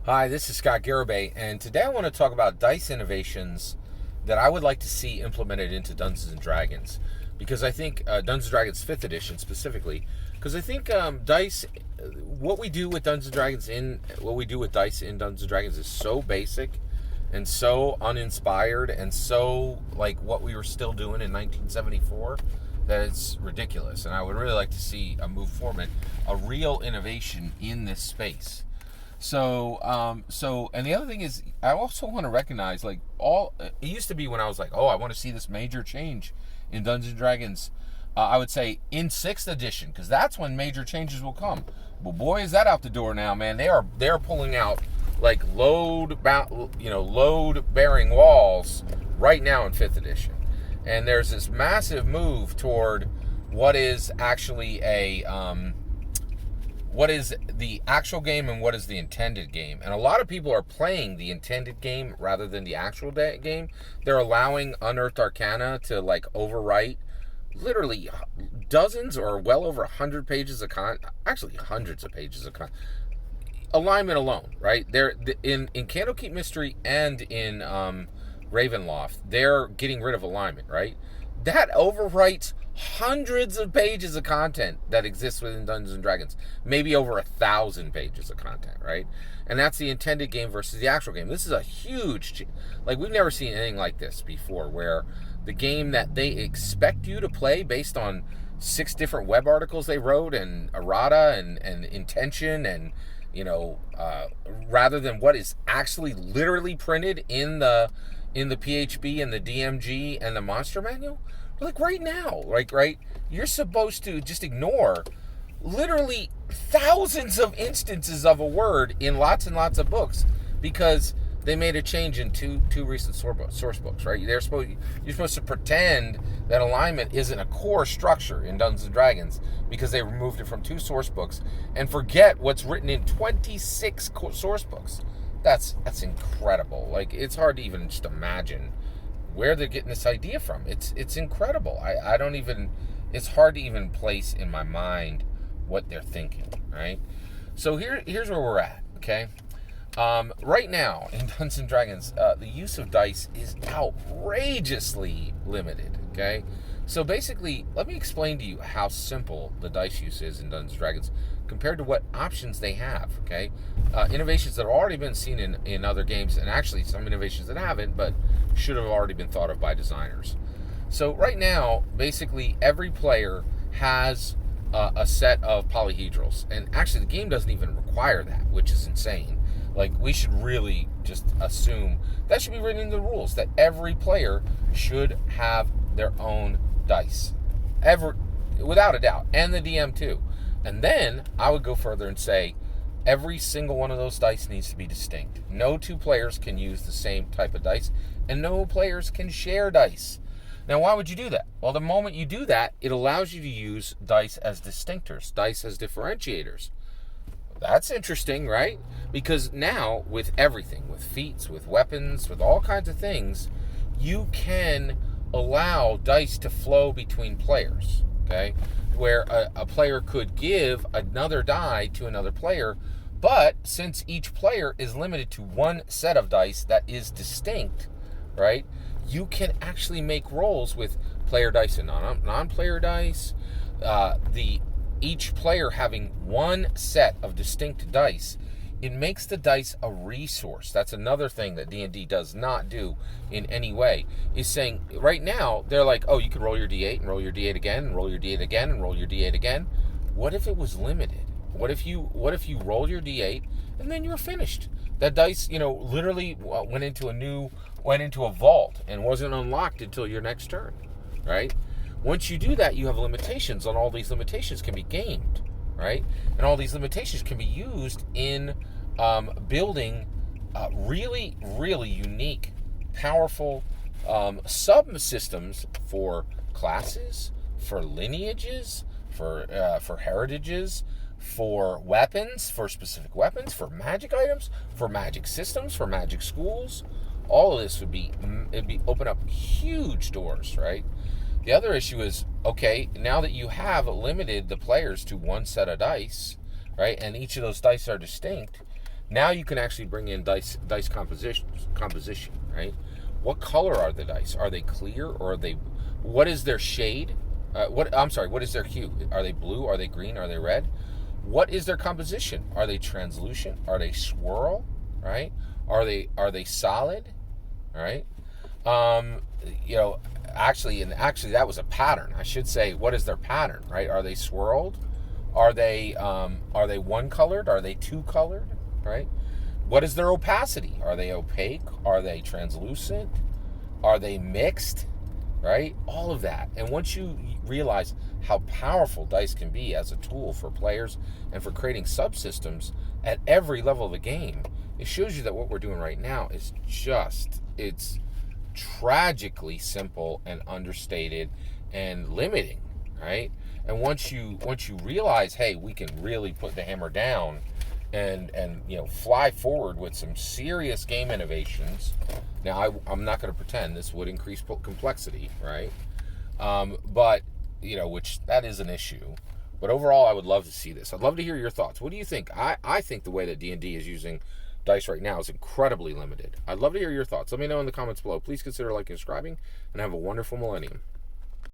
Hi, this is Scott Garibay, and today I want to talk about dice innovations that I would like to see implemented into Dungeons and Dragons, because I think Dungeons and Dragons 5th edition specifically, because I think dice, what we do with Dungeons and Dragons what we do with dice in Dungeons and Dragons is so basic and so uninspired and so like what we were still doing in 1974 that it's ridiculous. And I would really like to see a move forward, a real innovation in this space. And the other thing is, I also want to recognize, it used to be when I was like, oh, I want to see this major change in Dungeons and Dragons. I would say in 6th edition, because that's when major changes will come. Well, boy, is that out the door now, man. They're pulling out like load bearing walls right now in 5th edition, and there's this massive move toward what is actually what is the actual game and what is the intended game. And a lot of people are playing the intended game rather than the actual game. They're allowing Unearthed Arcana to overwrite literally dozens or well over 100 pages of actually hundreds of pages of alignment alone, right? They're in Candlekeep Mystery and in Ravenloft, they're getting rid of alignment, right? That overwrites hundreds of pages of content that exists within Dungeons and Dragons, maybe over 1,000 pages of content, right? And that's the intended game versus the actual game. This is a huge, we've never seen anything like this before, where the game that they expect you to play based on 6 different web articles they wrote and errata and intention and rather than what is actually literally printed in the PHB and the DMG and the Monster Manual. Right now, right? You're supposed to just ignore literally thousands of instances of a word in lots and lots of books because they made a change in two recent source books, right? You're supposed to pretend that alignment isn't a core structure in Dungeons and Dragons because they removed it from 2 source books and forget what's written in 26 source books. That's incredible. It's hard to even just imagine where they're getting this idea from. It's incredible. I don't even, it's hard to even place in my mind what they're thinking, right? So here's where we're at, okay? Right now in Dungeons and Dragons, the use of dice is outrageously limited, okay? So basically, let me explain to you how simple the dice use is in Dungeons and Dragons compared to what options they have, okay? Innovations that have already been seen in other games, and actually some innovations that haven't, but should have already been thought of by designers. So right now, basically, every player has a set of polyhedrals, and actually the game doesn't even require that, which is insane. We should really just assume that should be written into the rules, that every player should have their own dice, without a doubt, and the DM too. And then I would go further and say every single one of those dice needs to be distinct. No 2 players can use the same type of dice, and no players can share dice. Now, why would you do that? Well, the moment you do that, it allows you to use dice as distinctors, dice as differentiators. That's interesting, right? Because now, with everything, with feats, with weapons, with all kinds of things, you can allow dice to flow between players, okay? Where a player could give another die to another player, but since each player is limited to 1 set of dice that is distinct, right, you can actually make rolls with player dice and non-player dice. Each player having 1 set of distinct dice, it makes the dice a resource. That's another thing that D&D does not do in any way, is saying, right now, they're like, oh, you can roll your D8 and roll your D8 again and roll your D8 again and roll your D8 again. What if it was limited? What if you roll your D8 and then you were finished? That dice, literally went into a vault and wasn't unlocked until your next turn, right? Once you do that, you have limitations, and all these limitations can be gamed, right? And all these limitations can be used in building really, really unique, powerful subsystems for classes, for lineages, for heritages, for weapons, for specific weapons, for magic items, for magic systems, for magic schools. All of this would be open up huge doors, right? The other issue is, okay, now that you have limited the players to 1 set of dice, right, and each of those dice are distinct, Now you can actually bring in dice composition, right? What color are the dice? Are they clear, or are they? What is their shade? What is their hue? Are they blue? Are they green? Are they red? What is their composition? Are they translucent? Are they swirl? Right? Are they solid? Right? Actually that was a pattern. I should say, what is their pattern? Right? Are they swirled? Are they one colored? Are they two colored? Right? What is their opacity? Are they opaque? Are they translucent? Are they mixed? Right? All of that. And once you realize how powerful dice can be as a tool for players and for creating subsystems at every level of the game, it shows you that what we're doing right now is it's tragically simple and understated and limiting, right? And once you realize, hey, we can really put the hammer down and fly forward with some serious game innovations. Now, I'm not going to pretend this would increase complexity, right? But which that is an issue. But overall, I would love to see this. I'd love to hear your thoughts. What do you think? I think the way that D&D is using dice right now is incredibly limited. I'd love to hear your thoughts. Let me know in the comments below. Please consider liking and subscribing, and have a wonderful millennium.